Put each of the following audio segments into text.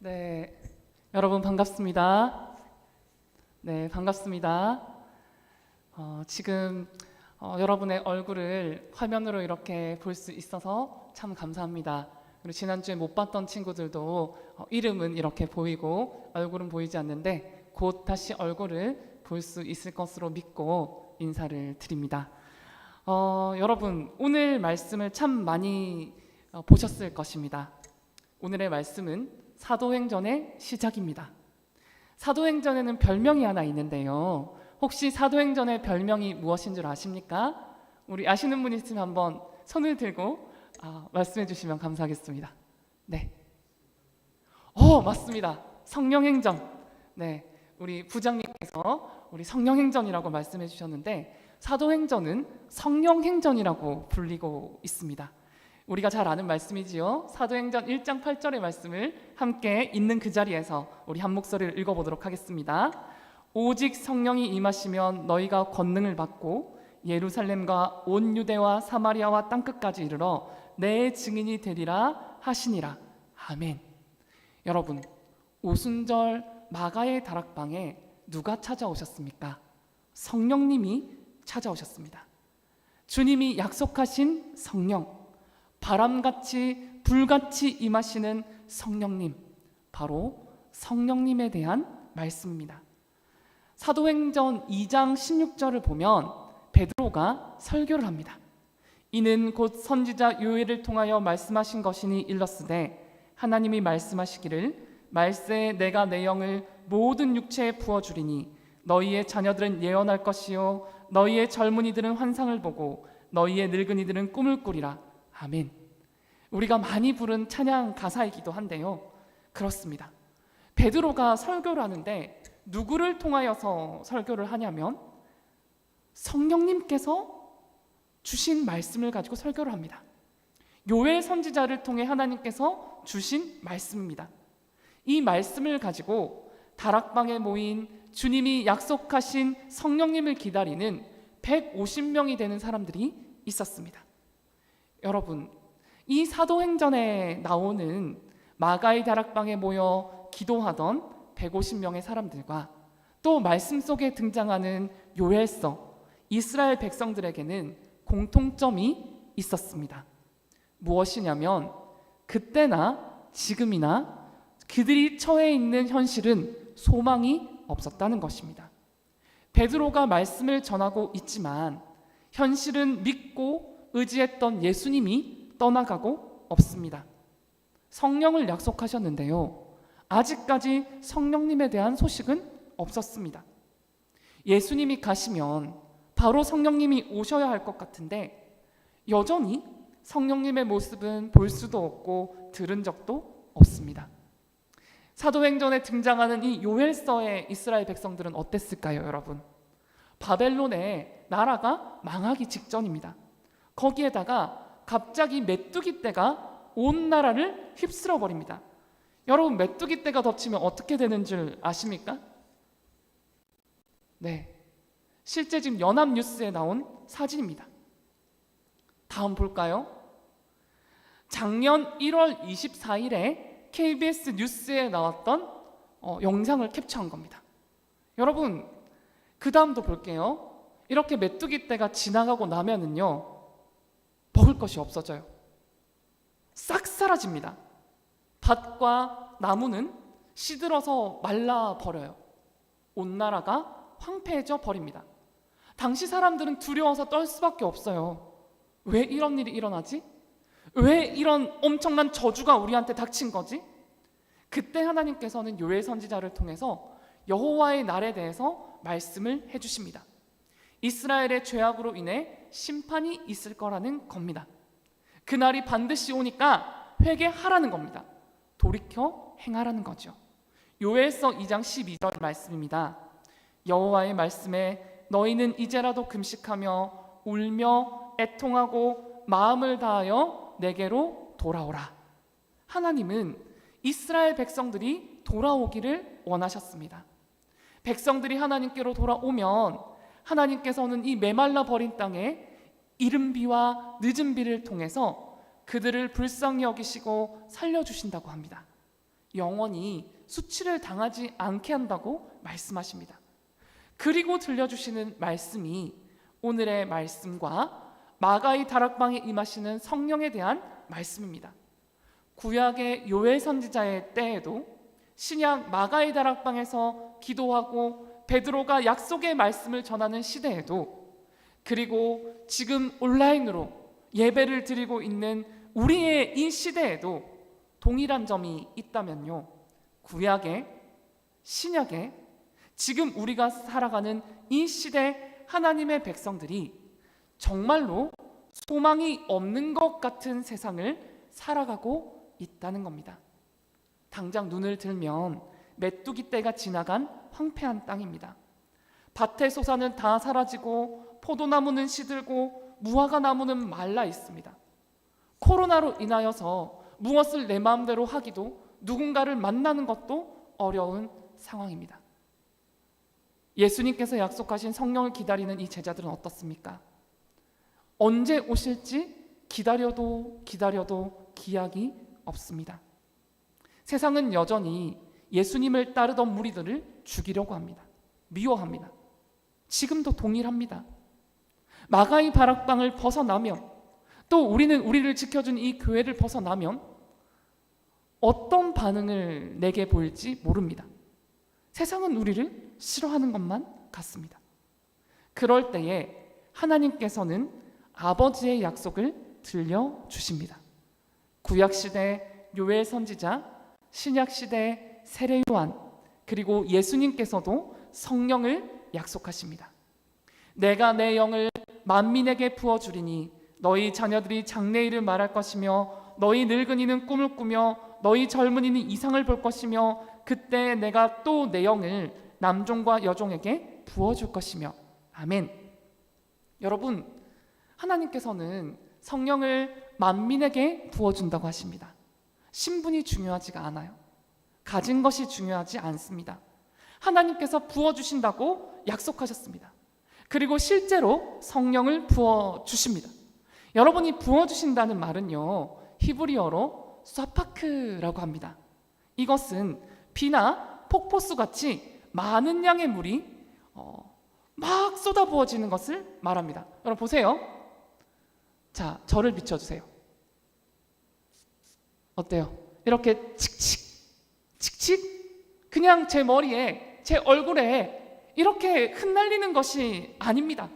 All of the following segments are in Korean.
네, 여러분 반갑습니다. 네, 반갑습니다. 지금 여러분의 얼굴을 화면으로 이렇게 볼 수 있어서 참 감사합니다. 그리고 지난주에 못 봤던 친구들도 이름은 이렇게 보이고 얼굴은 보이지 않는데 곧 다시 얼굴을 볼 수 있을 것으로 믿고 인사를 드립니다. 여러분 오늘 말씀을 참 많이 보셨을 것입니다. 오늘의 말씀은 사도행전의 시작입니다. 사도행전에는 별명이 하나 있는데요. 혹시 사도행전의 별명이 무엇인 줄 아십니까? 우리 아시는 분 있으면 한번 손을 들고 말씀해 주시면 감사하겠습니다. 네. 맞습니다. 성령행전. 네. 우리 부장님께서 우리 성령행전이라고 말씀해 주셨는데 사도행전은 성령행전이라고 불리고 있습니다. 우리가 잘 아는 말씀이지요. 사도행전 1장 8절의 말씀을 함께 있는 그 자리에서 우리 한 목소리를 읽어보도록 하겠습니다. 오직 성령이 임하시면 너희가 권능을 받고 예루살렘과 온 유대와 사마리아와 땅끝까지 이르러 내 증인이 되리라 하시니라. 아멘. 여러분, 오순절 마가의 다락방에 누가 찾아오셨습니까? 성령님이 찾아오셨습니다. 주님이 약속하신 성령, 바람같이 불같이 임하시는 성령님, 바로 성령님에 대한 말씀입니다. 사도행전 2장 16절을 보면 베드로가 설교를 합니다. 이는 곧 선지자 요엘을 통하여 말씀하신 것이니 일렀으되 하나님이 말씀하시기를 말세에 내가 내 영을 모든 육체에 부어주리니 너희의 자녀들은 예언할 것이요 너희의 젊은이들은 환상을 보고 너희의 늙은이들은 꿈을 꾸리라. 아멘. 우리가 많이 부른 찬양 가사이기도 한데요. 그렇습니다. 베드로가 설교를 하는데 누구를 통하여서 설교를 하냐면 성령님께서 주신 말씀을 가지고 설교를 합니다. 요엘 선지자를 통해 하나님께서 주신 말씀입니다. 이 말씀을 가지고 다락방에 모인 주님이 약속하신 성령님을 기다리는 150명이 되는 사람들이 있었습니다. 여러분, 이 사도행전에 나오는 마가의 다락방에 모여 기도하던 150명의 사람들과 또 말씀 속에 등장하는 요엘서, 이스라엘 백성들에게는 공통점이 있었습니다. 무엇이냐면 그때나 지금이나 그들이 처해 있는 현실은 소망이 없었다는 것입니다. 베드로가 말씀을 전하고 있지만 현실은 믿고 의지했던 예수님이 떠나가고 없습니다. 성령을 약속하셨는데요. 아직까지 성령님에 대한 소식은 없었습니다. 예수님이 가시면 바로 성령님이 오셔야 할 것 같은데 여전히 성령님의 모습은 볼 수도 없고 들은 적도 없습니다. 사도행전에 등장하는 이 요엘서의 이스라엘 백성들은 어땠을까요, 여러분? 바벨론의 나라가 망하기 직전입니다. 거기에다가 갑자기 메뚜기 떼가 온 나라를 휩쓸어 버립니다. 여러분, 메뚜기 떼가 덮치면 어떻게 되는 줄 아십니까? 네, 실제 지금 연합뉴스에 나온 사진입니다. 다음 볼까요? 작년 1월 24일에 KBS 뉴스에 나왔던 영상을 캡처한 겁니다. 여러분, 그 다음도 볼게요. 이렇게 메뚜기 떼가 지나가고 나면은요, 먹을 것이 없어져요. 싹 사라집니다. 밭과 나무는 시들어서 말라버려요. 온 나라가 황폐해져 버립니다. 당시 사람들은 두려워서 떨 수밖에 없어요. 왜 이런 일이 일어나지? 왜 이런 엄청난 저주가 우리한테 닥친 거지? 그때 하나님께서는 요엘 선지자를 통해서 여호와의 날에 대해서 말씀을 해주십니다. 이스라엘의 죄악으로 인해 심판이 있을 거라는 겁니다. 그날이 반드시 오니까 회개하라는 겁니다. 돌이켜 행하라는 거죠. 요엘서 2장 12절 말씀입니다. 여호와의 말씀에 너희는 이제라도 금식하며 울며 애통하고 마음을 다하여 내게로 돌아오라. 하나님은 이스라엘 백성들이 돌아오기를 원하셨습니다. 백성들이 하나님께로 돌아오면 하나님께서는 이 메말라 버린 땅에 이른 비와 늦은 비를 통해서 그들을 불쌍히 여기시고 살려주신다고 합니다. 영원히 수치를 당하지 않게 한다고 말씀하십니다. 그리고 들려주시는 말씀이 오늘의 말씀과 마가의 다락방에 임하시는 성령에 대한 말씀입니다. 구약의 요엘 선지자의 때에도 신약 마가의 다락방에서 기도하고 베드로가 약속의 말씀을 전하는 시대에도, 그리고 지금 온라인으로 예배를 드리고 있는 우리의 이 시대에도 동일한 점이 있다면요, 구약에, 신약에, 지금 우리가 살아가는 이 시대 하나님의 백성들이 정말로 소망이 없는 것 같은 세상을 살아가고 있다는 겁니다. 당장 눈을 들면 메뚜기 떼가 지나간 황폐한 땅입니다. 밭의 소사는 다 사라지고 포도나무는 시들고 무화과 나무는 말라 있습니다. 코로나로 인하여서 무엇을 내 마음대로 하기도, 누군가를 만나는 것도 어려운 상황입니다. 예수님께서 약속하신 성령을 기다리는 이 제자들은 어떻습니까? 언제 오실지 기다려도 기약이 없습니다. 세상은 여전히 예수님을 따르던 무리들을 죽이려고 합니다. 미워합니다. 지금도 동일합니다. 마가의 다락방을 벗어나면, 또 우리는 우리를 지켜준 이 교회를 벗어나면 어떤 반응을 내게 보일지 모릅니다. 세상은 우리를 싫어하는 것만 같습니다. 그럴 때에 하나님께서는 아버지의 약속을 들려주십니다. 구약시대 요엘 선지자, 신약시대 세례 요한, 그리고 예수님께서도 성령을 약속하십니다. 내가 내 영을 만민에게 부어주리니 너희 자녀들이 장래일을 말할 것이며 너희 늙은이는 꿈을 꾸며 너희 젊은이는 이상을 볼 것이며 그때 내가 또 내 영을 남종과 여종에게 부어줄 것이며. 아멘. 여러분, 하나님께서는 성령을 만민에게 부어준다고 하십니다. 신분이 중요하지가 않아요. 가진 것이 중요하지 않습니다. 하나님께서 부어주신다고 약속하셨습니다. 그리고 실제로 성령을 부어주십니다. 여러분이 부어주신다는 말은요, 히브리어로 사파크라고 합니다. 이것은 비나 폭포수같이 많은 양의 물이 막 쏟아부어지는 것을 말합니다. 여러분 보세요. 자, 저를 비춰주세요. 어때요? 이렇게 칙칙 그냥 제 머리에, 제 얼굴에 이렇게 흩날리는 것이 아닙니다.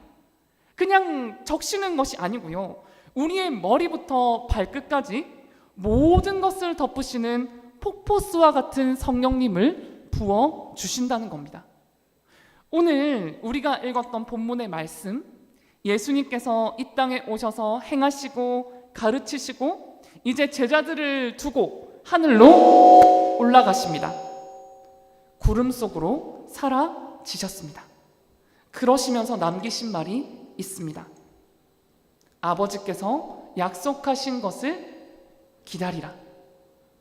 그냥 적시는 것이 아니고요, 우리의 머리부터 발끝까지 모든 것을 덮으시는 폭포수와 같은 성령님을 부어주신다는 겁니다. 오늘 우리가 읽었던 본문의 말씀, 예수님께서 이 땅에 오셔서 행하시고 가르치시고 이제 제자들을 두고 하늘로 올라가십니다. 구름 속으로 사라지셨습니다. 그러시면서 남기신 말이 있습니다. 아버지께서 약속하신 것을 기다리라.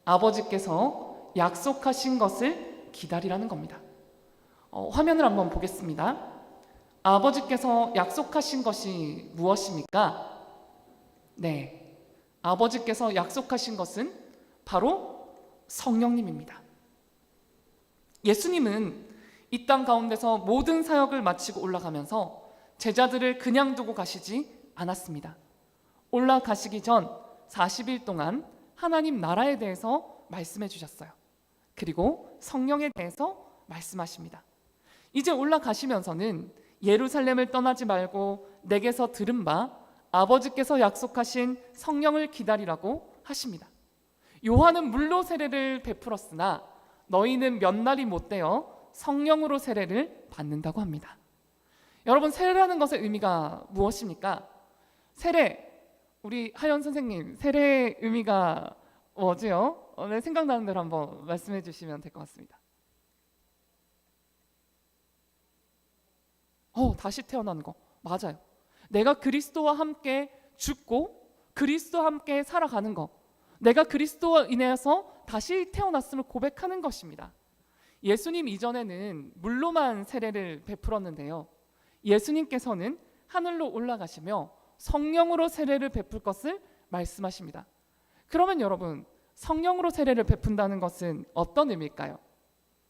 아버지께서 약속하신 것을 기다리라는 겁니다. 화면을 한번 보겠습니다. 아버지께서 약속하신 것이 무엇입니까? 네, 아버지께서 약속하신 것은 바로 성령님입니다. 예수님은 이 땅 가운데서 모든 사역을 마치고 올라가면서 제자들을 그냥 두고 가시지 않았습니다. 올라가시기 전 40일 동안 하나님 나라에 대해서 말씀해 주셨어요. 그리고 성령에 대해서 말씀하십니다. 이제 올라가시면서는 예루살렘을 떠나지 말고 내게서 들은 바 아버지께서 약속하신 성령을 기다리라고 하십니다. 요한은 물로 세례를 베풀었으나 너희는 몇 날이 못되어 성령으로 세례를 받는다고 합니다. 여러분, 세례라는 것의 의미가 무엇입니까? 세례, 우리 하연 선생님, 세례의 의미가 뭐지요? 네, 생각나는 대로 한번 말씀해 주시면 될 것 같습니다. 다시 태어나는 거 맞아요. 내가 그리스도와 함께 죽고 그리스도와 함께 살아가는 거, 내가 그리스도와 인해서 다시 태어났음을 고백하는 것입니다. 예수님 이전에는 물로만 세례를 베풀었는데요, 예수님께서는 하늘로 올라가시며 성령으로 세례를 베풀 것을 말씀하십니다. 그러면 여러분, 성령으로 세례를 베푼다는 것은 어떤 의미일까요?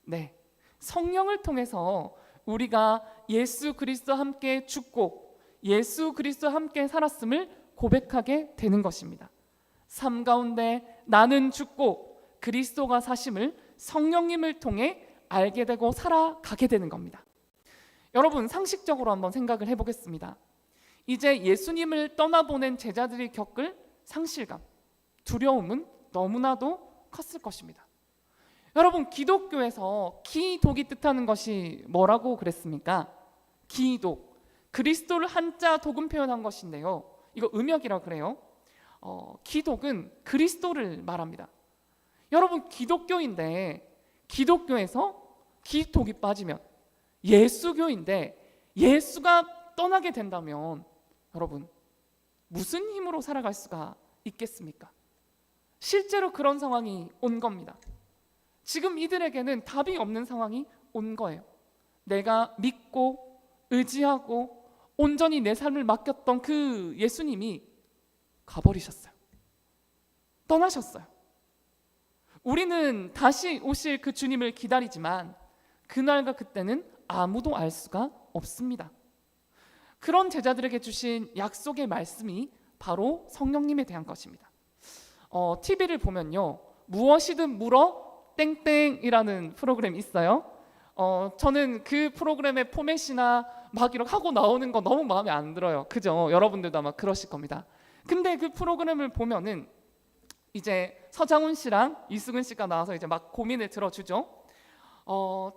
네, 성령을 통해서 우리가 예수 그리스도와 함께 죽고 예수 그리스도와 함께 살았음을 고백하게 되는 것입니다. 삶 가운데 나는 죽고 그리스도가 사심을 성령님을 통해 알게 되고 살아가게 되는 겁니다. 여러분, 상식적으로 한번 생각을 해보겠습니다. 이제 예수님을 떠나보낸 제자들이 겪을 상실감, 두려움은 너무나도 컸을 것입니다. 여러분, 기독교에서 기독이 뜻하는 것이 뭐라고 그랬습니까? 기독, 그리스도를 한자 독음 표현한 것인데요, 이거 음역이라고 그래요. 기독은 그리스도를 말합니다. 여러분, 기독교인데 기독교에서 기독이 빠지면, 예수교인데 예수가 떠나게 된다면 여러분, 무슨 힘으로 살아갈 수가 있겠습니까? 실제로 그런 상황이 온 겁니다. 지금 이들에게는 답이 없는 상황이 온 거예요. 내가 믿고 의지하고 온전히 내 삶을 맡겼던 그 예수님이 가버리셨어요. 떠나셨어요. 우리는 다시 오실 그 주님을 기다리지만 그날과 그때는 아무도 알 수가 없습니다. 그런 제자들에게 주신 약속의 말씀이 바로 성령님에 대한 것입니다. TV를 보면요, 무엇이든 물어 땡땡이라는 프로그램이 있어요. 저는 그 프로그램의 포맷이나 막 이렇게 하고 나오는 거 너무 마음에 안 들어요. 그죠? 여러분들도 아마 그러실 겁니다. 근데 그 프로그램을 보면은 이제 서장훈 씨랑 이수근 씨가 나와서 이제 막 고민을 들어주죠.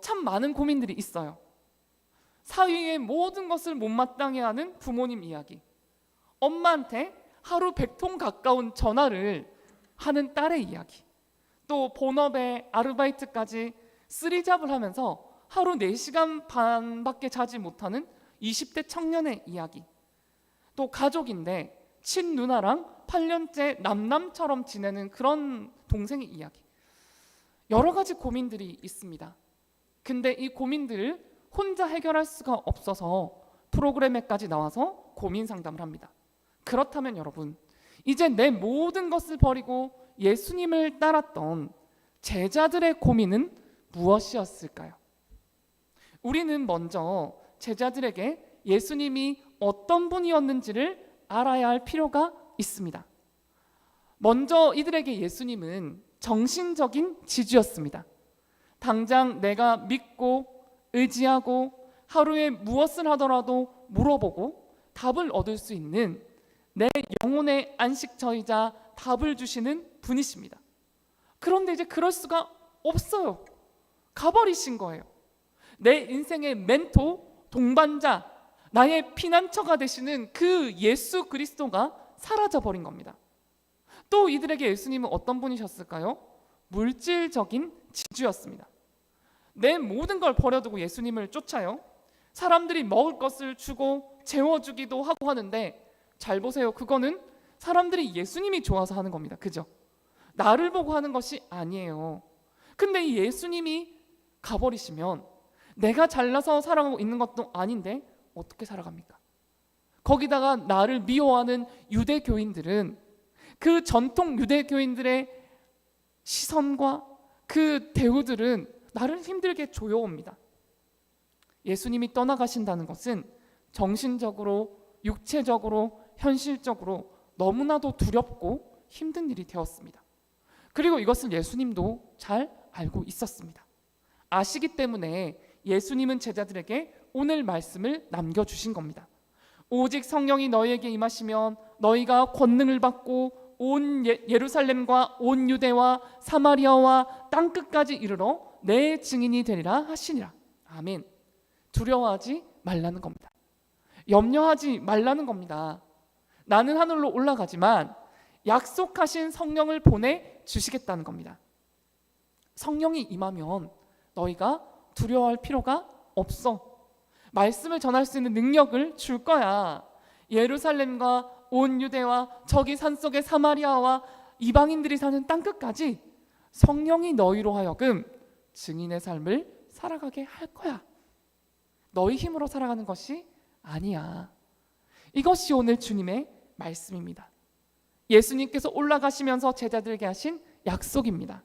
참 많은 고민들이 있어요. 사위의 모든 것을 못마땅해 하는 부모님 이야기, 엄마한테 하루 100통 가까운 전화를 하는 딸의 이야기, 또 본업에 아르바이트까지 쓰리잡을 하면서 하루 4시간 반밖에 자지 못하는 20대 청년의 이야기, 또 가족인데 친누나랑 8년째 남남처럼 지내는 그런 동생의 이야기, 여러 가지 고민들이 있습니다. 근데 이 고민들을 혼자 해결할 수가 없어서 프로그램에까지 나와서 고민 상담을 합니다. 그렇다면 여러분, 이제 내 모든 것을 버리고 예수님을 따랐던 제자들의 고민은 무엇이었을까요? 우리는 먼저 제자들에게 예수님이 어떤 분이었는지를 알아야 할 필요가 있습니다. 먼저 이들에게 예수님은 정신적인 지주였습니다. 당장 내가 믿고 의지하고 하루에 무엇을 하더라도 물어보고 답을 얻을 수 있는 내 영혼의 안식처이자 답을 주시는 분이십니다. 그런데 이제 그럴 수가 없어요. 가버리신 거예요. 내 인생의 멘토, 동반자, 나의 피난처가 되시는 그 예수 그리스도가 사라져버린 겁니다. 또 이들에게 예수님은 어떤 분이셨을까요? 물질적인 지주였습니다. 내 모든 걸 버려두고 예수님을 쫓아요. 사람들이 먹을 것을 주고 재워주기도 하고 하는데, 잘 보세요, 그거는 사람들이 예수님이 좋아서 하는 겁니다. 그죠? 나를 보고 하는 것이 아니에요. 근데 이 예수님이 가버리시면 내가 잘나서 살아가고 있는 것도 아닌데 어떻게 살아갑니까? 거기다가 나를 미워하는 유대교인들은 그 전통 유대교인들의 시선과 그 대우들은 나를 힘들게 조여옵니다. 예수님이 떠나가신다는 것은 정신적으로, 육체적으로, 현실적으로 너무나도 두렵고 힘든 일이 되었습니다. 그리고 이것을 예수님도 잘 알고 있었습니다. 아시기 때문에 예수님은 제자들에게 오늘 말씀을 남겨주신 겁니다. 오직 성령이 너희에게 임하시면 너희가 권능을 받고 온 예루살렘과 온 유대와 사마리아와 땅끝까지 이르러 내 증인이 되리라 하시니라. 아멘. 두려워하지 말라는 겁니다. 염려하지 말라는 겁니다. 나는 하늘로 올라가지만 약속하신 성령을 보내주시겠다는 겁니다. 성령이 임하면 너희가 두려워할 필요가 없어. 말씀을 전할 수 있는 능력을 줄 거야. 예루살렘과 온 유대와 저기 산속의 사마리아와 이방인들이 사는 땅끝까지 성령이 너희로 하여금 증인의 삶을 살아가게 할 거야. 너희 힘으로 살아가는 것이 아니야. 이것이 오늘 주님의 말씀입니다. 예수님께서 올라가시면서 제자들에게 하신 약속입니다.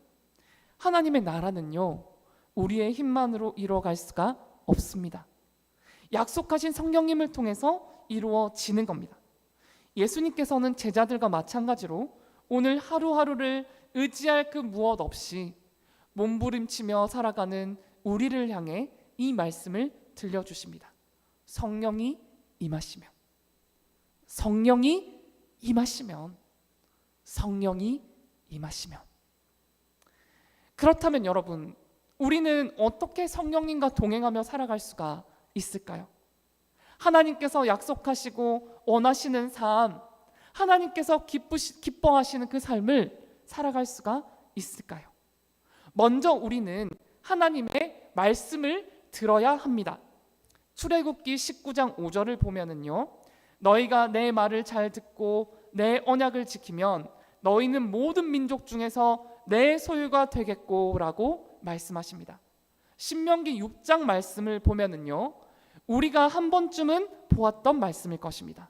하나님의 나라는요, 우리의 힘만으로 이루어갈 수가 없습니다. 약속하신 성령님을 통해서 이루어지는 겁니다. 예수님께서는 제자들과 마찬가지로 오늘 하루하루를 의지할 그 무엇 없이 몸부림치며 살아가는 우리를 향해 이 말씀을 들려주십니다. 성령이 임하시면, 성령이 임하시면, 성령이 임하시면. 그렇다면 여러분, 우리는 어떻게 성령님과 동행하며 살아갈 수가 있을까요? 하나님께서 약속하시고 원하시는 삶, 하나님께서 기뻐하시는 그 삶을 살아갈 수가 있을까요? 먼저 우리는 하나님의 말씀을 들어야 합니다. 출애굽기 19장 5절을 보면은요, 너희가 내 말을 잘 듣고 내 언약을 지키면 너희는 모든 민족 중에서 내 소유가 되겠고 라고 말씀하십니다. 신명기 6장 말씀을 보면은요, 우리가 한 번쯤은 보았던 말씀일 것입니다.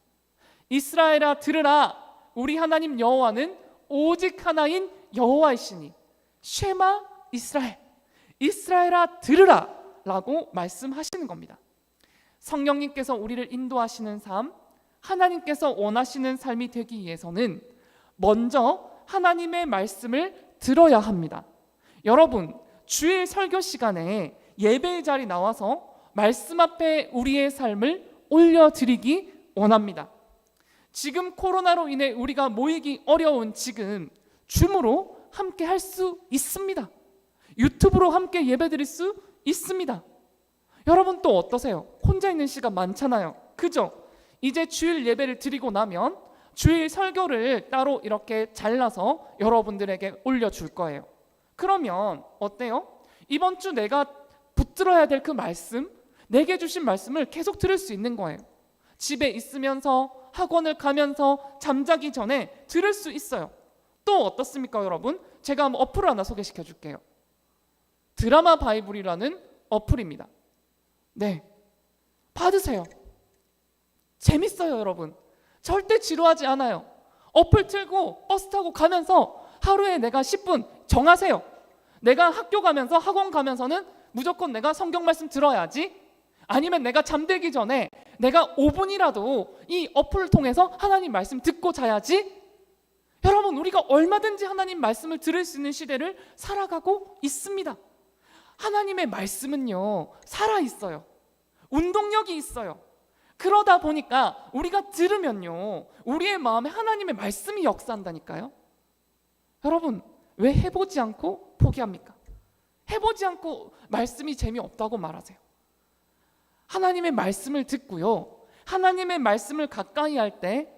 이스라엘아 들으라, 우리 하나님 여호와는 오직 하나인 여호와이시니 쉐마 이스라엘, 이스라엘아 들으라 라고 말씀하시는 겁니다. 성령님께서 우리를 인도하시는 삶, 하나님께서 원하시는 삶이 되기 위해서는 먼저 하나님의 말씀을 들어야 합니다. 여러분, 주일 설교 시간에 예배의 자리 나와서 말씀 앞에 우리의 삶을 올려드리기 원합니다. 지금 코로나로 인해 우리가 모이기 어려운 지금 줌으로 함께 할 수 있습니다. 유튜브로 함께 예배드릴 수 있습니다. 여러분 또 어떠세요? 혼자 있는 시간 많잖아요. 그죠? 이제 주일 예배를 드리고 나면 주일 설교를 따로 이렇게 잘라서 여러분들에게 올려줄 거예요. 그러면 어때요? 이번 주 내가 붙들어야 될 그 말씀, 내게 주신 말씀을 계속 들을 수 있는 거예요. 집에 있으면서, 학원을 가면서, 잠자기 전에 들을 수 있어요. 또 어떻습니까 여러분? 제가 한번 어플을 하나 소개시켜 줄게요. 드라마 바이블이라는 어플입니다. 네, 받으세요. 재밌어요 여러분. 절대 지루하지 않아요. 어플 틀고 버스 타고 가면서 하루에 내가 10분 정하세요. 내가 학교 가면서 학원 가면서는 무조건 내가 성경 말씀 들어야지, 아니면 내가 잠들기 전에 내가 5분이라도 이 어플을 통해서 하나님 말씀 듣고 자야지. 여러분, 우리가 얼마든지 하나님 말씀을 들을 수 있는 시대를 살아가고 있습니다. 하나님의 말씀은요, 살아있어요. 운동력이 있어요. 그러다 보니까 우리가 들으면요, 우리의 마음에 하나님의 말씀이 역사한다니까요. 여러분, 왜 해보지 않고 포기합니까? 해보지 않고 말씀이 재미없다고 말하세요. 하나님의 말씀을 듣고요, 하나님의 말씀을 가까이 할 때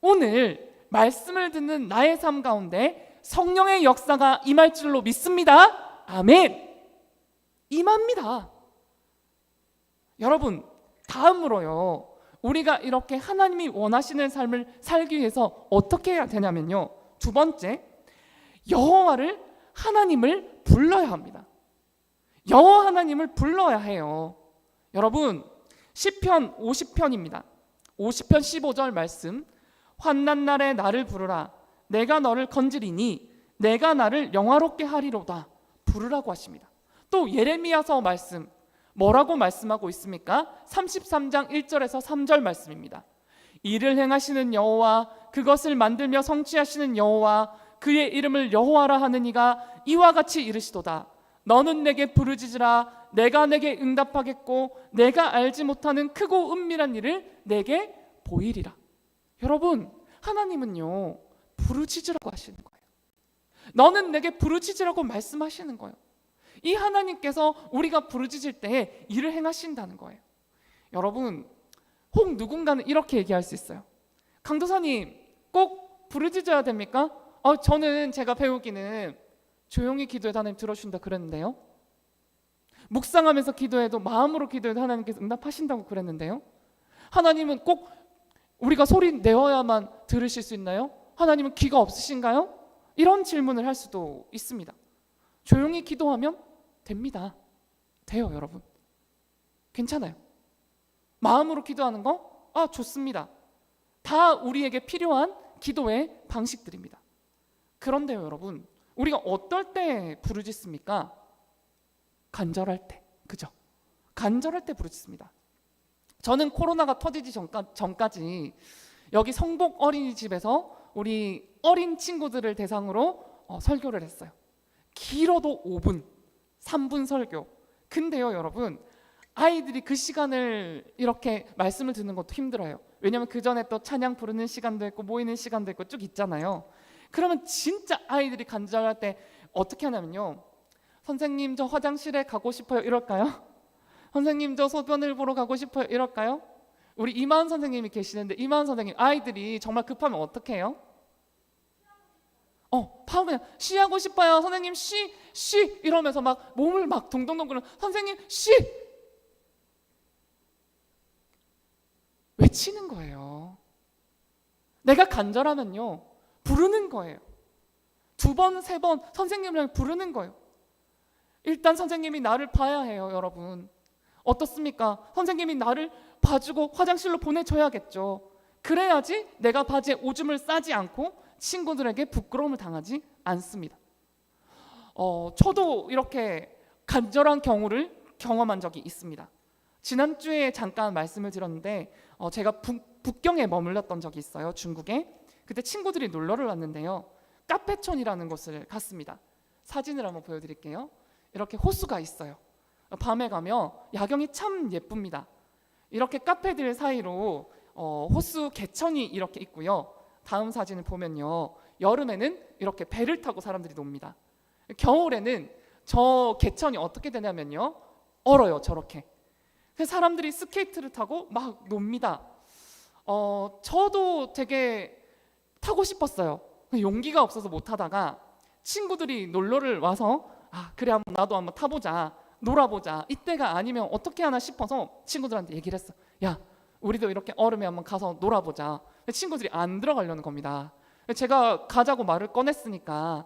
오늘 말씀을 듣는 나의 삶 가운데 성령의 역사가 임할 줄로 믿습니다. 아멘. 임합니다. 여러분, 다음으로요, 우리가 이렇게 하나님이 원하시는 삶을 살기 위해서 어떻게 해야 되냐면요, 두 번째, 여호와를, 하나님을 불러야 합니다. 여호와 하나님을 불러야 해요. 여러분, 시편 50편입니다. 50편 15절 말씀, 환난 날에 나를 부르라, 내가 너를 건지리니 내가 나를 영화롭게 하리로다, 부르라고 하십니다. 또 예레미야서 말씀, 뭐라고 말씀하고 있습니까? 33장 1절에서 3절 말씀입니다. 이를 행하시는 여호와, 그것을 만들며 성취하시는 여호와, 그의 이름을 여호와라 하는 이가 이와 같이 이르시도다. 너는 내게 부르짖으라, 내가 내게 응답하겠고 내가 알지 못하는 크고 은밀한 일을 내게 보이리라. 여러분, 하나님은요, 부르짖으라고 하시는 거예요. 너는 내게 부르짖으라고 말씀하시는 거예요. 이 하나님께서 우리가 부르짖을 때 일을 행하신다는 거예요. 여러분, 혹 누군가는 이렇게 얘기할 수 있어요. 강도사님, 꼭 부르짖어야 됩니까? 저는 제가 배우기는 조용히 기도해도 하나님 들어주신다 그랬는데요. 묵상하면서 기도해도, 마음으로 기도해도 하나님께서 응답하신다고 그랬는데요. 하나님은 꼭 우리가 소리 내어야만 들으실 수 있나요? 하나님은 귀가 없으신가요? 이런 질문을 할 수도 있습니다. 조용히 기도하면 됩니다. 돼요 여러분. 괜찮아요. 마음으로 기도하는 거? 좋습니다. 다 우리에게 필요한 기도의 방식들입니다. 그런데요 여러분, 우리가 어떨 때 부르짖습니까? 간절할 때, 그죠? 간절할 때 부르짖습니다. 저는 코로나가 터지기 전까지 여기 성복 어린이집에서 우리 어린 친구들을 대상으로 설교를 했어요. 길어도 5분, 3분 설교. 근데요, 여러분, 아이들이 그 시간을 이렇게 말씀을 듣는 것도 힘들어요. 왜냐면 그 전에 또 찬양 부르는 시간도 있고 모이는 시간도 있고 쭉 있잖아요. 그러면 진짜 아이들이 간절할 때 어떻게 하냐면요, 선생님 저 화장실에 가고 싶어요 이럴까요? 선생님 저 소변을 보러 가고 싶어요 이럴까요? 우리 이마은 선생님이 계시는데, 이마은 선생님 아이들이 정말 급하면 어떻게 해요? 바로 그냥 쉬하고 싶어요 선생님, 쉬 이러면서 막 몸을 막 동동동 그러면 선생님 쉬 외치는 거예요. 내가 간절하면요 부르는 거예요. 2번, 3번 선생님을 부르는 거예요. 일단 선생님이 나를 봐야 해요, 여러분. 어떻습니까? 선생님이 나를 봐주고 화장실로 보내줘야겠죠. 그래야지 내가 바지에 오줌을 싸지 않고 친구들에게 부끄러움을 당하지 않습니다. 저도 이렇게 간절한 경우를 경험한 적이 있습니다. 지난주에 잠깐 말씀을 드렸는데 제가 북경에 머물렀던 적이 있어요, 중국에. 그때 친구들이 놀러를 왔는데요, 카페촌이라는 곳을 갔습니다. 사진을 한번 보여드릴게요. 이렇게 호수가 있어요. 밤에 가면 야경이 참 예쁩니다. 이렇게 카페들 사이로 호수 개천이 이렇게 있고요. 다음 사진을 보면요, 여름에는 이렇게 배를 타고 사람들이 놉니다. 겨울에는 저 개천이 어떻게 되냐면요, 얼어요, 저렇게. 그래서 사람들이 스케이트를 타고 막 놉니다. 저도 되게 타고 싶었어요. 용기가 없어서 못 하다가 친구들이 놀러를 와서 그래 한번 나도 한번 타보자, 놀아보자, 이때가 아니면 어떻게 하나 싶어서 친구들한테 얘기를 했어. 야, 우리도 이렇게 얼음에 한번 가서 놀아보자. 친구들이 안 들어가려는 겁니다. 제가 가자고 말을 꺼냈으니까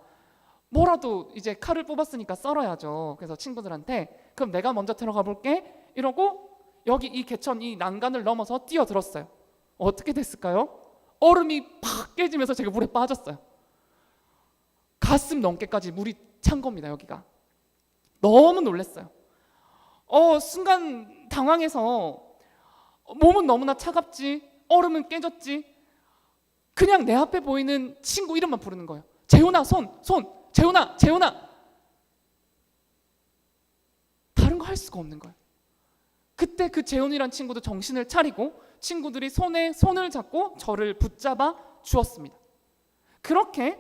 뭐라도 이제 칼을 뽑았으니까 썰어야죠. 그래서 친구들한테 그럼 내가 먼저 들어가 볼게 이러고 여기 이 개천 이 난간을 넘어서 뛰어들었어요. 어떻게 됐을까요? 얼음이 팍 깨지면서 제가 물에 빠졌어요. 가슴 넘게까지 물이 찬 겁니다. 여기가 너무 놀랐어요. 순간 당황해서 몸은 너무나 차갑지, 얼음은 깨졌지, 그냥 내 앞에 보이는 친구 이름만 부르는 거예요. 재훈아, 손, 재훈아. 다른 거 할 수가 없는 거예요. 그때 그 재훈이란 친구도 정신을 차리고 친구들이 손에 손을 잡고 저를 붙잡아 주었습니다. 그렇게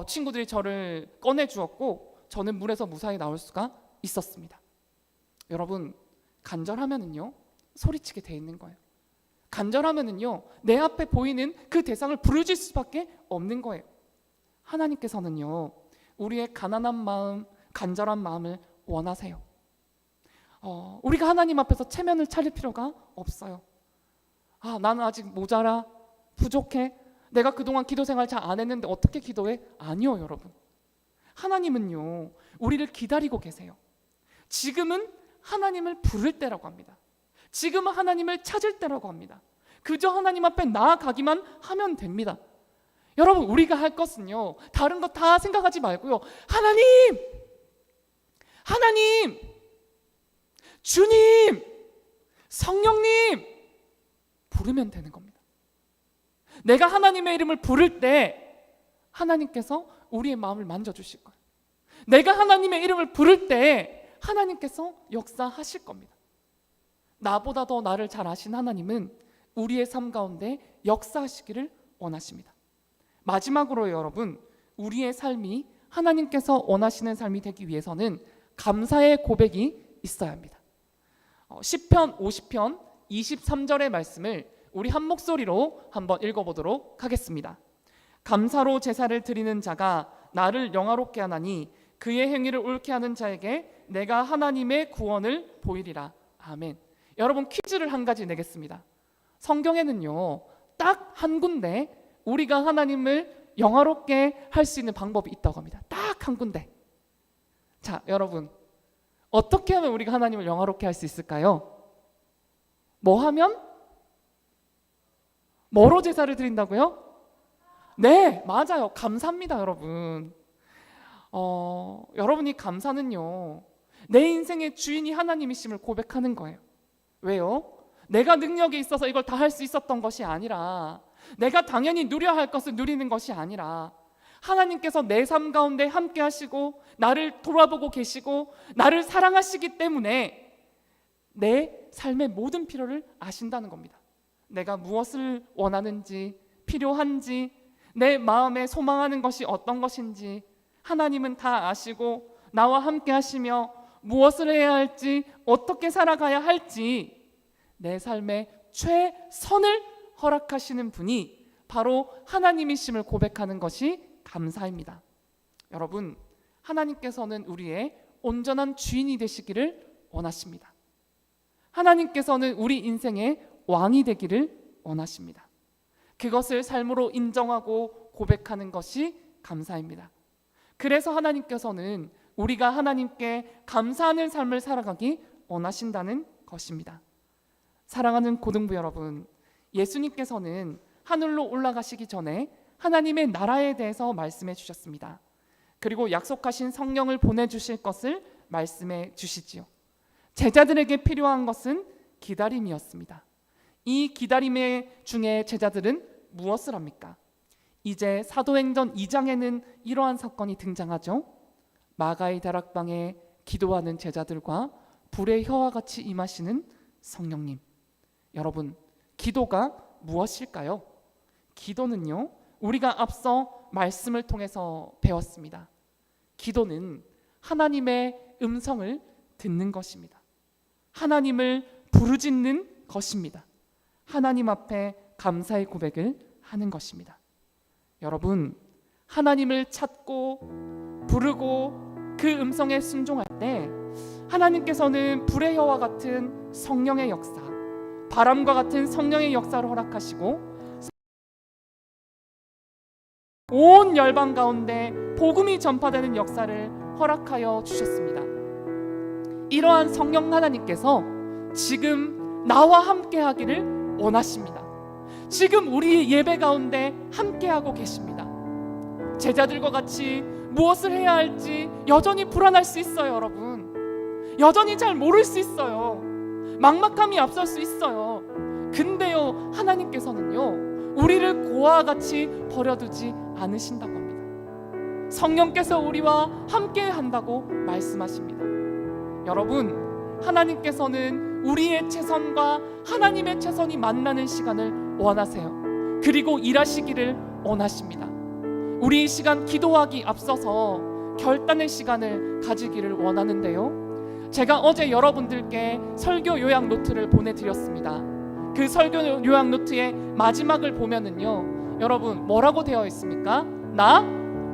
친구들이 저를 꺼내 주었고 저는 물에서 무사히 나올 수가 있었습니다. 여러분, 간절하면은요 소리치게 돼 있는 거예요. 간절하면은요 내 앞에 보이는 그 대상을 부르짖을 수밖에 없는 거예요. 하나님께서는요 우리의 가난한 마음, 간절한 마음을 원하세요. 우리가 하나님 앞에서 체면을 차릴 필요가 없어요. 나는 아직 모자라, 부족해, 내가 그동안 기도 생활 잘 안 했는데 어떻게 기도해? 아니요, 여러분. 하나님은요 우리를 기다리고 계세요. 지금은 하나님을 부를 때라고 합니다. 지금은 하나님을 찾을 때라고 합니다. 그저 하나님 앞에 나아가기만 하면 됩니다. 여러분, 우리가 할 것은요 다른 거 다 생각하지 말고요, 하나님, 주님, 성령님 부르면 되는 겁니다. 내가 하나님의 이름을 부를 때 하나님께서 우리의 마음을 만져주실 거예요. 내가 하나님의 이름을 부를 때 하나님께서 역사하실 겁니다. 나보다 더 나를 잘 아신 하나님은 우리의 삶 가운데 역사하시기를 원하십니다. 마지막으로 여러분, 우리의 삶이 하나님께서 원하시는 삶이 되기 위해서는 감사의 고백이 있어야 합니다. 시편 50편 23절의 말씀을 우리 한 목소리로 한번 읽어보도록 하겠습니다. 감사로 제사를 드리는 자가 나를 영화롭게 하나니 그의 행위를 옳게 하는 자에게 내가 하나님의 구원을 보이리라. 아멘. 여러분, 퀴즈를 한 가지 내겠습니다. 성경에는요 딱 한 군데 우리가 하나님을 영화롭게 할 수 있는 방법이 있다고 합니다. 딱 한 군데. 자, 여러분, 어떻게 하면 우리가 하나님을 영화롭게 할 수 있을까요? 뭐 하면? 뭐로 제사를 드린다고요? 네, 맞아요. 감사합니다, 여러분. 여러분이 감사는요, 내 인생의 주인이 하나님이심을 고백하는 거예요. 왜요? 내가 능력이 있어서 이걸 다 할 수 있었던 것이 아니라, 내가 당연히 누려야 할 것을 누리는 것이 아니라, 하나님께서 내 삶 가운데 함께 하시고 나를 돌아보고 계시고 나를 사랑하시기 때문에 내 삶의 모든 필요를 아신다는 겁니다. 내가 무엇을 원하는지, 필요한지, 내 마음에 소망하는 것이 어떤 것인지 하나님은 다 아시고 나와 함께 하시며 무엇을 해야 할지, 어떻게 살아가야 할지 내 삶의 최선을 허락하시는 분이 바로 하나님이심을 고백하는 것이 감사입니다. 여러분, 하나님께서는 우리의 온전한 주인이 되시기를 원하십니다. 하나님께서는 우리 인생의 왕이 되기를 원하십니다. 그것을 삶으로 인정하고 고백하는 것이 감사입니다. 그래서 하나님께서는 우리가 하나님께 감사하는 삶을 살아가기 원하신다는 것입니다. 사랑하는 고등부 여러분, 예수님께서는 하늘로 올라가시기 전에 하나님의 나라에 대해서 말씀해 주셨습니다. 그리고 약속하신 성령을 보내주실 것을 말씀해 주시지요. 제자들에게 필요한 것은 기다림이었습니다. 이 기다림 중에 제자들은 무엇을 합니까? 이제 사도행전 2장에는 이러한 사건이 등장하죠. 마가의 다락방에 기도하는 제자들과 불의 혀와 같이 임하시는 성령님. 여러분, 기도가 무엇일까요? 기도는요, 우리가 앞서 말씀을 통해서 배웠습니다. 기도는 하나님의 음성을 듣는 것입니다. 하나님을 부르짖는 것입니다. 하나님 앞에 감사의 고백을 하는 것입니다. 여러분, 하나님을 찾고 부르고 그 음성에 순종할 때 하나님께서는 불의 혀와 같은 성령의 역사, 바람과 같은 성령의 역사를 허락하시고 온 열방 가운데 복음이 전파되는 역사를 허락하여 주셨습니다. 이러한 성령 하나님께서 지금 나와 함께 하기를 원하십니다. 지금 우리 예배 가운데 함께하고 계십니다. 제자들과 같이 무엇을 해야 할지 여전히 불안할 수 있어요, 여러분. 여전히 잘 모를 수 있어요. 막막함이 앞설 수 있어요. 근데요, 하나님께서는요, 우리를 고아와 같이 버려두지 않으신다고 합니다. 성령께서 우리와 함께 한다고 말씀하십니다. 여러분, 하나님께서는 우리의 최선과 하나님의 최선이 만나는 시간을 원하세요. 그리고 일하시기를 원하십니다. 우리 이 시간 기도하기 앞서서 결단의 시간을 가지기를 원하는데요, 제가 어제 여러분들께 설교 요약 노트를 보내드렸습니다. 그 설교 요약 노트의 마지막을 보면은요, 여러분 뭐라고 되어 있습니까? 나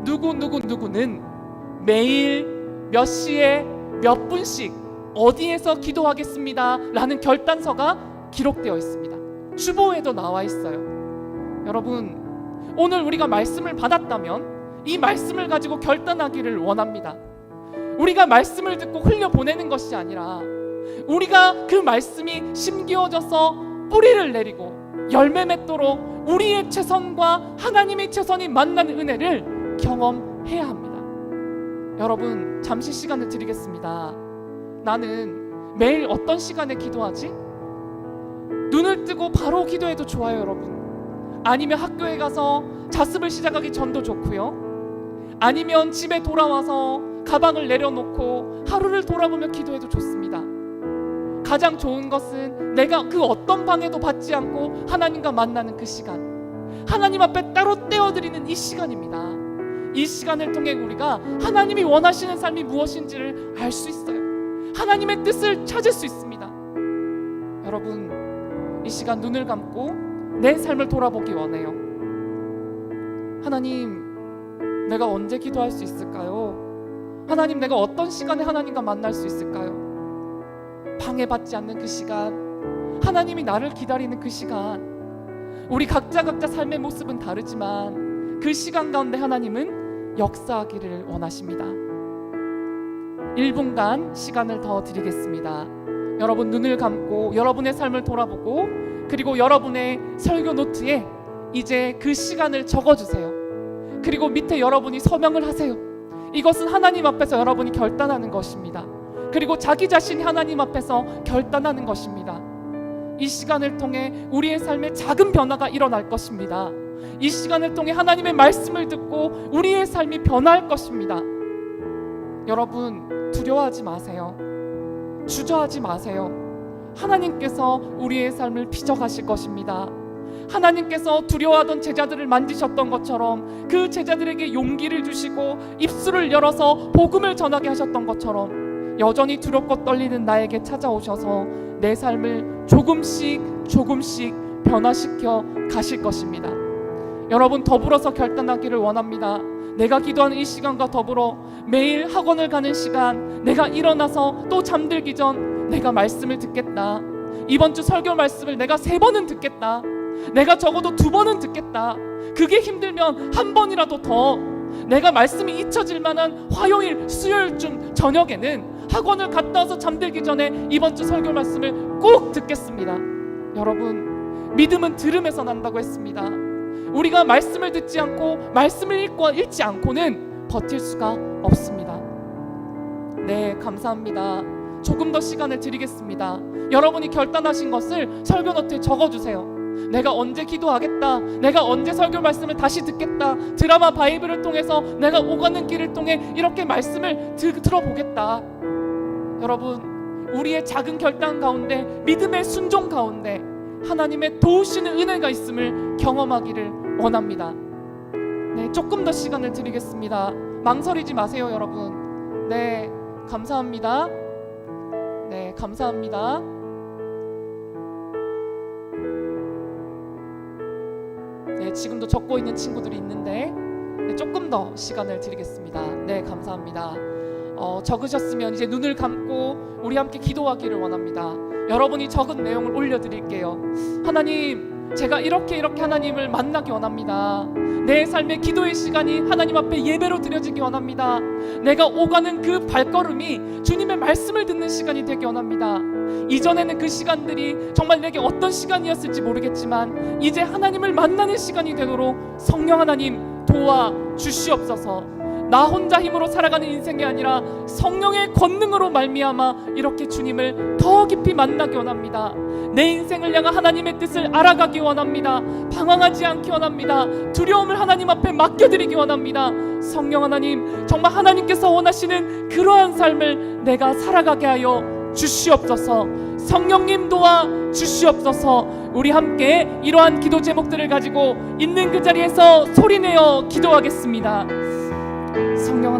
누구는 매일 몇 시에 몇 분씩 어디에서 기도하겠습니다 라는 결단서가 기록되어 있습니다. 주보에도 나와 있어요. 여러분, 오늘 우리가 말씀을 받았다면 이 말씀을 가지고 결단하기를 원합니다. 우리가 말씀을 듣고 흘려보내는 것이 아니라 우리가 그 말씀이 심기어져서 뿌리를 내리고 열매 맺도록 우리의 최선과 하나님의 최선이 만나는 은혜를 경험해야 합니다. 여러분, 잠시 시간을 드리겠습니다. 나는 매일 어떤 시간에 기도하지? 눈을 뜨고 바로 기도해도 좋아요, 여러분. 아니면 학교에 가서 자습을 시작하기 전도 좋고요. 아니면 집에 돌아와서 가방을 내려놓고 하루를 돌아보며 기도해도 좋습니다. 가장 좋은 것은 내가 그 어떤 방해도 받지 않고 하나님과 만나는 그 시간, 하나님 앞에 따로 떼어드리는 이 시간입니다. 이 시간을 통해 우리가 하나님이 원하시는 삶이 무엇인지를 알 수 있어요. 하나님의 뜻을 찾을 수 있습니다. 여러분, 이 시간 눈을 감고 내 삶을 돌아보기 원해요. 하나님, 내가 언제 기도할 수 있을까요? 하나님, 내가 어떤 시간에 하나님과 만날 수 있을까요? 방해받지 않는 그 시간, 하나님이 나를 기다리는 그 시간, 우리 각자 삶의 모습은 다르지만 그 시간 가운데 하나님은 역사하기를 원하십니다. 1분간 시간을 더 드리겠습니다. 여러분, 눈을 감고 여러분의 삶을 돌아보고, 그리고 여러분의 설교 노트에 이제 그 시간을 적어주세요. 그리고 밑에 여러분이 서명을 하세요. 이것은 하나님 앞에서 여러분이 결단하는 것입니다. 그리고 자기 자신이 하나님 앞에서 결단하는 것입니다. 이 시간을 통해 우리의 삶에 작은 변화가 일어날 것입니다. 이 시간을 통해 하나님의 말씀을 듣고 우리의 삶이 변화할 것입니다. 여러분, 두려워하지 마세요. 주저하지 마세요. 하나님께서 우리의 삶을 빚어가실 것입니다. 하나님께서 두려워하던 제자들을 만지셨던 것처럼 그 제자들에게 용기를 주시고 입술을 열어서 복음을 전하게 하셨던 것처럼 여전히 두렵고 떨리는 나에게 찾아오셔서 내 삶을 조금씩 변화시켜 가실 것입니다. 여러분, 더불어서 결단하기를 원합니다. 내가 기도하는 이 시간과 더불어 매일 학원을 가는 시간, 내가 일어나서 또 잠들기 전 내가 말씀을 듣겠다. 이번 주 설교 말씀을 내가 3번은 듣겠다. 내가 적어도 2번은 듣겠다. 그게 힘들면 1번이라도 더. 내가 말씀이 잊혀질 만한 화요일, 수요일쯤 저녁에는 학원을 갔다 와서 잠들기 전에 이번 주 설교 말씀을 꼭 듣겠습니다. 여러분, 믿음은 들음에서 난다고 했습니다. 우리가 말씀을 듣지 않고 말씀을 읽지 않고는 버틸 수가 없습니다. 네, 감사합니다. 조금 더 시간을 드리겠습니다. 여러분이 결단하신 것을 설교 노트에 적어주세요. 내가 언제 기도하겠다, 내가 언제 설교 말씀을 다시 듣겠다, 드라마 바이블을 통해서 내가 오가는 길을 통해 이렇게 말씀을 들어보겠다. 여러분, 우리의 작은 결단 가운데, 믿음의 순종 가운데 하나님의 도우시는 은혜가 있음을 경험하기를 원합니다. 네, 조금 더 시간을 드리겠습니다. 망설이지 마세요, 여러분. 네, 감사합니다. 네, 감사합니다. 네, 지금도 적고 있는 친구들이 있는데 네, 조금 더 시간을 드리겠습니다. 네, 감사합니다. 적으셨으면 이제 눈을 감고 우리 함께 기도하기를 원합니다. 여러분이 적은 내용을 올려드릴게요. 하나님, 제가 이렇게 하나님을 만나기 원합니다. 내 삶의 기도의 시간이 하나님 앞에 예배로 드려지기 원합니다. 내가 오가는 그 발걸음이 주님의 말씀을 듣는 시간이 되기 원합니다. 이전에는 그 시간들이 정말 내게 어떤 시간이었을지 모르겠지만 이제 하나님을 만나는 시간이 되도록 성령 하나님 도와주시옵소서. 나 혼자 힘으로 살아가는 인생이 아니라 성령의 권능으로 말미암아 이렇게 주님을 더 깊이 만나기 원합니다. 내 인생을 향한 하나님의 뜻을 알아가기 원합니다. 방황하지 않기 원합니다. 두려움을 하나님 앞에 맡겨드리기 원합니다. 성령 하나님, 정말 하나님께서 원하시는 그러한 삶을 내가 살아가게 하여 주시옵소서. 성령님 도와 주시옵소서. 우리 함께 이러한 기도 제목들을 가지고 있는 그 자리에서 소리내어 기도하겠습니다. 성령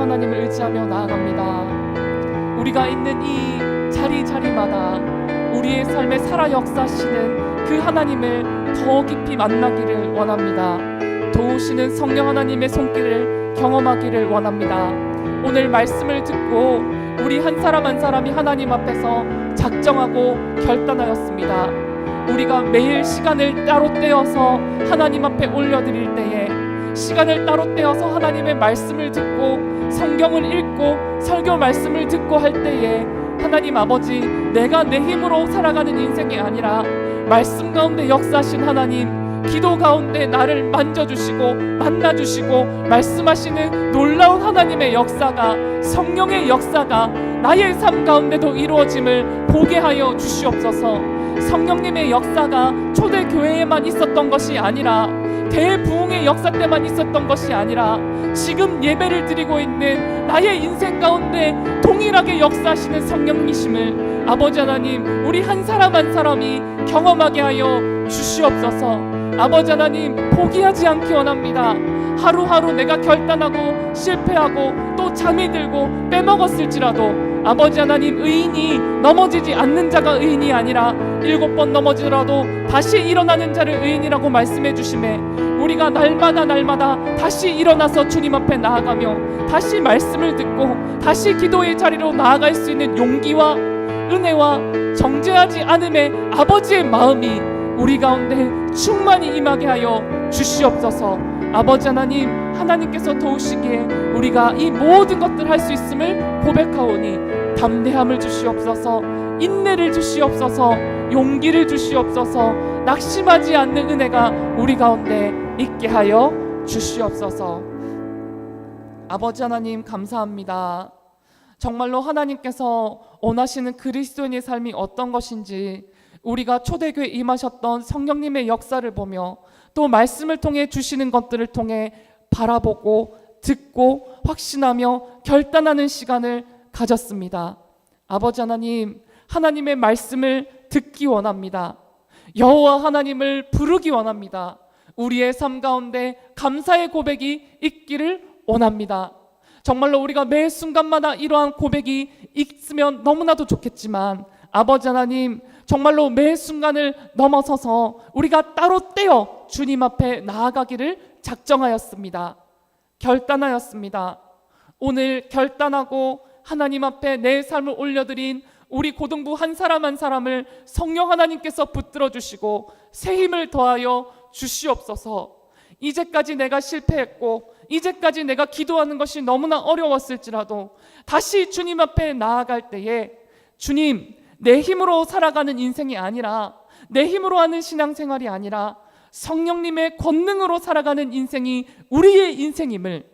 하나님을 의지하며 나아갑니다. 우리가 있는 이 자리마다 우리의 삶에 살아 역사하시는 그 하나님을 더 깊이 만나기를 원합니다. 도우시는 성령 하나님의 손길을 경험하기를 원합니다. 오늘 말씀을 듣고 우리 한 사람 한 사람이 하나님 앞에서 작정하고 결단하였습니다. 우리가 매일 시간을 따로 떼어서 하나님 앞에 올려드릴 때에, 시간을 따로 떼어서 하나님의 말씀을 듣고 성경을 읽고 설교 말씀을 듣고 할 때에 하나님 아버지, 내가 내 힘으로 살아가는 인생이 아니라 말씀 가운데 역사하신 하나님, 기도 가운데 나를 만져주시고 만나주시고 말씀하시는 놀라운 하나님의 역사가, 성령의 역사가 나의 삶 가운데도 이루어짐을 보게 하여 주시옵소서. 성령님의 역사가 초대교회에만 있었던 것이 아니라, 대부흥의 역사 때만 있었던 것이 아니라 지금 예배를 드리고 있는 나의 인생 가운데 동일하게 역사하시는 성령이심을 아버지 하나님, 우리 한 사람 한 사람이 경험하게 하여 주시옵소서. 아버지 하나님, 포기하지 않기 원합니다. 하루하루 내가 결단하고 실패하고 또 잠이 들고 빼먹었을지라도 아버지 하나님, 의인이 넘어지지 않는 자가 의인이 아니라 7번 넘어지더라도 다시 일어나는 자를 의인이라고 말씀해 주심에, 우리가 날마다 다시 일어나서 주님 앞에 나아가며 다시 말씀을 듣고 다시 기도의 자리로 나아갈 수 있는 용기와 은혜와 정죄하지 않음의 아버지의 마음이 우리 가운데 충만히 임하게 하여 주시옵소서. 아버지 하나님, 하나님께서 도우시기에 우리가 이 모든 것들 할 수 있음을 고백하오니 담대함을 주시옵소서. 인내를 주시옵소서. 용기를 주시옵소서. 낙심하지 않는 은혜가 우리 가운데 있게 하여 주시옵소서. 아버지 하나님 감사합니다. 정말로 하나님께서 원하시는 그리스도인의 삶이 어떤 것인지 우리가 초대교회에 임하셨던 성령님의 역사를 보며 또 말씀을 통해 주시는 것들을 통해 바라보고 듣고 확신하며 결단하는 시간을 가졌습니다. 아버지 하나님, 하나님의 말씀을 듣기 원합니다. 여호와 하나님을 부르기 원합니다. 우리의 삶 가운데 감사의 고백이 있기를 원합니다. 정말로 우리가 매 순간마다 이러한 고백이 있으면 너무나도 좋겠지만 아버지 하나님, 정말로 매 순간을 넘어서서 우리가 따로 떼어 주님 앞에 나아가기를 작정하였습니다. 결단하였습니다. 오늘 결단하고 하나님 앞에 내 삶을 올려드린 우리 고등부 한 사람 한 사람을 성령 하나님께서 붙들어 주시고 새 힘을 더하여 주시옵소서. 이제까지 내가 실패했고 이제까지 내가 기도하는 것이 너무나 어려웠을지라도 다시 주님 앞에 나아갈 때에 주님, 내 힘으로 살아가는 인생이 아니라 내 힘으로 하는 신앙생활이 아니라 성령님의 권능으로 살아가는 인생이 우리의 인생임을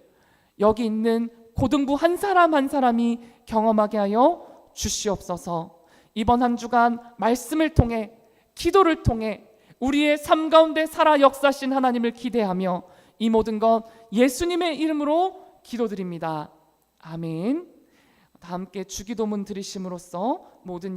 여기 있는 고등부 한 사람 한 사람이 경험하게 하여 주시옵소서. 이번 한 주간 말씀을 통해 기도를 통해 우리의 삶 가운데 살아 역사하신 하나님을 기대하며 이 모든 것 예수님의 이름으로 기도드립니다. 아멘. 다 함께 주기도문 드리심으로써 모든